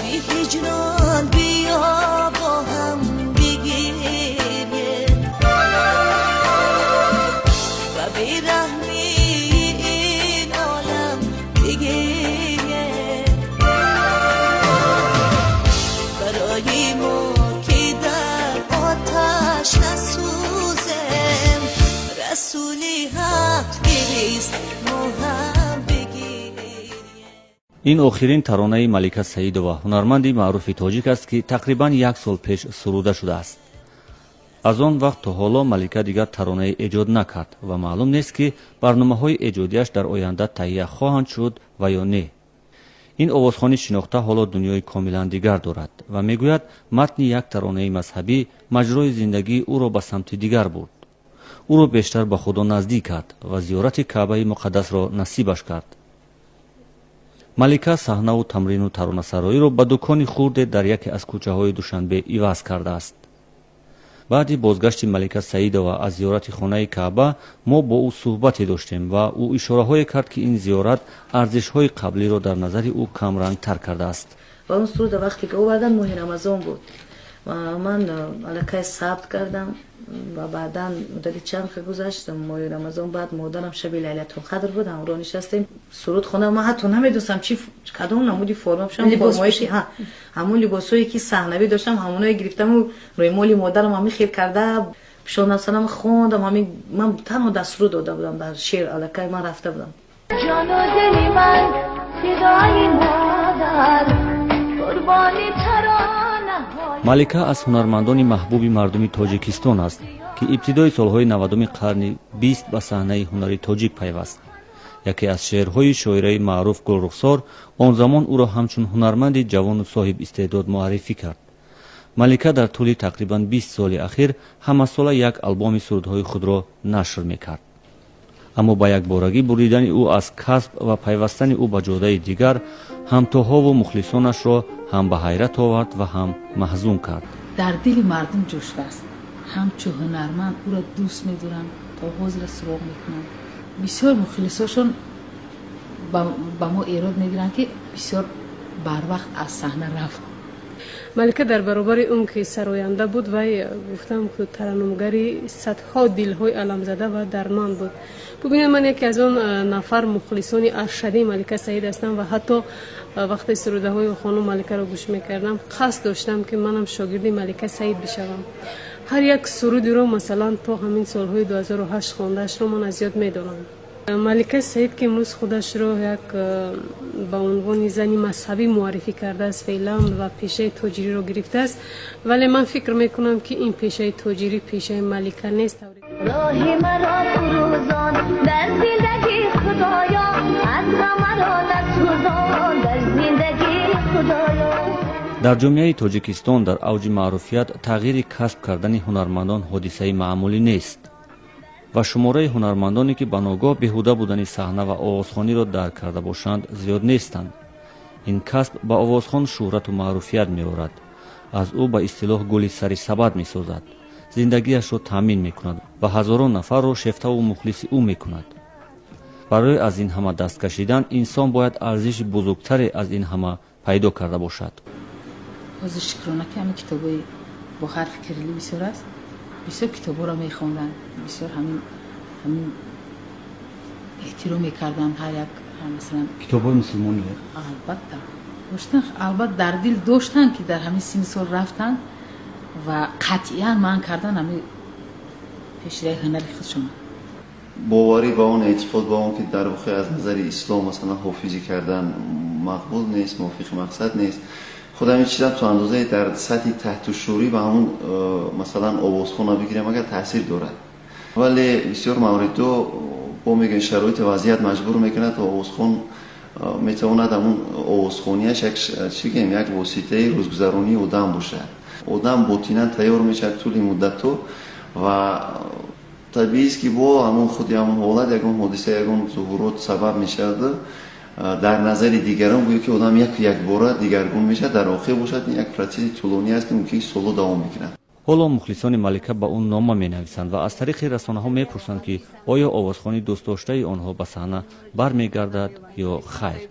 بی هجران بیا با هم بگیریم و بیرحمی این عالم بگیریم برای ما که در آتش نسوزیم رسولی حق گریست ما هم بگیریم. این آخرین ترانه ملکه سعیدова هنرمندی معروف تاجیک است که تقریبا یک سال پیش سروده شده است. از آن وقت تا حالا ملکه دیگر ترانه ایجاد نکرد و معلوم نیست که برنامه‌های ایجادیش در آینده تهیه خواهند شد و یا نه. این آوازخوانی شناخته حالا دنیای کاملا دیگر دارد و میگوید متن یک ترانه مذهبی مجرای زندگی او را به سمت دیگر برد. او را بیشتر به خدا نزدیک کرد و زیارت کعبه مقدس را نصیبش کرد. ملکه صحنه و تمرین و ترانه‌سرایی را به دکانی خرد در یکی از کوچه‌های دوشنبه عوض کرده است. بعد بازگشت ملکه سعیدова از زیارت خانه کعبه ما با او صحبتی داشتیم و او اشاره‌هایی کرد که این زیارت ارزش‌های قبلی را در نظر او کمرنگ تر کرده است. و اون سرود وقتی که اومدن ماه رمضان بود و من الکی ثبت کردم و بعدا مدتی چند خیلی گذشت ماه رمضان بعد مادرم شب لیلة القدر بود هم رو نشستیم سرود خوندم. من حتی نمیدونستم چی کدوم نمودی فرمم شدم فرمایشی همون لباسایی که صحنوی داشتم همونایی گرفتم و روی مال مادرم همین خیر کرده پیشان اصلا خوندم همین من تنها دستور داده بودم در شعر الکی من رفته بودم. جان و دل من فدای مادر قربانی ترانه ملکه از هنرمندان محبوب مردم تاجیکستان است که ابتدای سالهای 90 قرن 20 به صحنه هنری تاجیک پیوست. یکی از شعرهای شاعره معروف گلرخسار آن زمان او را همچون هنرمند جوان و صاحب استعداد معرفی کرد. ملکه در طول تقریبا 20 سال اخیر همه ساله یک آلبوم سرودهای خود را نشر میکرد. اما با یک بارگی بریدن او از کسب و پیوستن او به جاده دیگر همتاها و مخلصانش را هم به حیرت آورد و هم محزون کرد. در دل مردم جوشته است. همچون هنرمند او را دوست می‌دارند تا حضور سراغ میکنند. بسیار مخلصاشون با ما ایراد میگیرند که بسیار بر وقت از صحنه رفت. ملکه در برابر اون که سراینده بود و گفتم که ترنمگری صدها دلهای علم زده و درمان بود. ببینید من یکی از اون نفر مخلصان ارشدی ملکه سعید هستم و حتی وقتی سروده های خانم ملکه را گوش میکردم قصد داشتم که منم شاگرد ملکه سعید بشوم. هر یک سرودی رو مثلا تا همین سالهای 2008 خواندهش رو من از یاد میدونم. ملکه سعید که امروز خودش رو یک با عنوان زنی مذهبی معرفی کرده است فعلا و پیشه تاجری رو گرفته است، ولی من فکر میکنم که این پیشه تاجری پیشه ملکه نیست. راهی مرا فروزان در زندگی خدایا از مرا نسوزان در زندگی خدایا. در جامعه تاجیکستان در اوج معروفیت تغییر کسب کردن هنرمندان حادثه معمولی نیست و شماره هنرمندانی که بناگاه بیهوده بودن صحنه و آوازخوانی را درک کرده باشند زیاد نیستند. این کسب با آوازخوان شهرت و معروفیت می‌آورد. از او به اصطلاح گل سری سبد می‌سازد. زندگیش را تامین می‌کند و هزاران نفر را شیفته و مخلص او می‌کند. برای از این همه دست کشیدن انسان باید ارزش بزرگتری از این همه پیدا کرده باشد. از شکرانه که همین کتابای با حرف کریلی بسیار است. بسیار کتابا را می‌خواندن. بسیار همین احترام می‌کردن هر یک مثلا کتابای مسلمانی البته داشتن، البته در دل داشتن که در همین سن سال رفتن و قطعا من کردن همین پیشرفت هنری خودشون. باوری با اون اعتقاد با اون که در واقع از نظر اسلام مثلا حافظی کردن مقبول نیست، موافق مقصد نیست. خودم می‌چیدم تو اندازه در سطح تحت شعوری و همون مثلا آوازخوان بگیرم اگر تاثیر دارد، ولی بسیار موارد با میگن شرایط وضعیت مجبور میکنه تا آوازخوان میتواند همون آوازخوانیش یک واسطه روزگذرانی آدم باشه. آدم باطناً تیار میشه طول مدت تو و طبیعی است که با همون خودی همون حالت یکون حادثه یکون ظهورات سبب میشه در نظر دیگران گویا که آدم یک باره دیگرگون میشه در آخر باشد یک پروسه طولانی است که ممکن سالها دوام میکنه. حالا مخلصان ملکه به اون نامه می‌نویسند و از طریق رسانه‌ها می‌پرسند که آیا آوازخوانی دوست داشته آنها به صحنه برمیگردد یا خیر.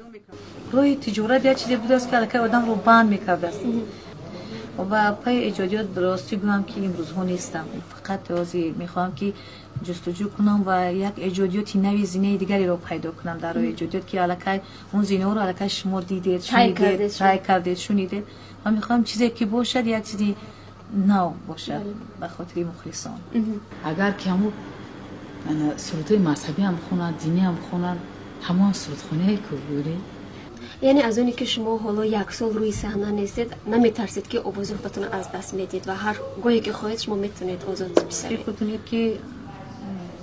روی تجارت یا چیزی بوده است که الکی آدم رو بند میکرده است و پای ایجادیات درستی گویم که این روزها نیستم. فقط تازی میخوام که جستجو کنم و یک ایجادیاتی نوی زینه دیگری رو پیدا کنم در روی ایجادیات که الکی اون زینه رو الکی شما دیدید، شنیدید، ترای کردید، شنیدید و میخوام چیزی که باشد یک چیزی نو باشد به خاطر مخلصان. اگر که همون سرودهای مذهبی هم خونن، دینی هم خونن، همون سرودخانه که بوده. یعنی از اونی که شما حالا یک سال روی صحنه نیستید نمیترسید که آواز خودتون از دست میدید و هر گاهی که خواهید شما میتونید آزاد بسازید؟ فکر کنید که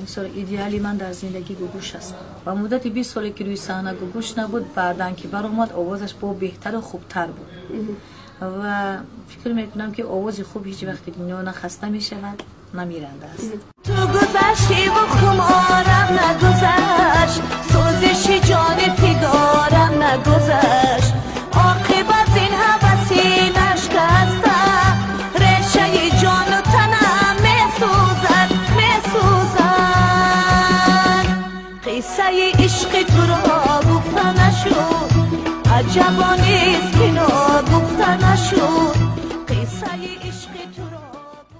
مثلا ایدئالی من در زندگی گوگوش است و مدت 20 سالی که روی صحنه گوگوش نبود، بعدن که برآمد آوازش با بهتر و خوبتر بود و فکر میکنم که آواز خوب هیچ وقت دنیا نخسته میشود، نمیرنده است. تو گذشتی و خمارم نگذشت، سوزش جان پیدارم نگذشت، عاقبت این حوثی نشکسته، رشته جان و تنم میسوزد قصه عشق تو را گفته نشد، عجبا نیست که نا گفته نشد قصه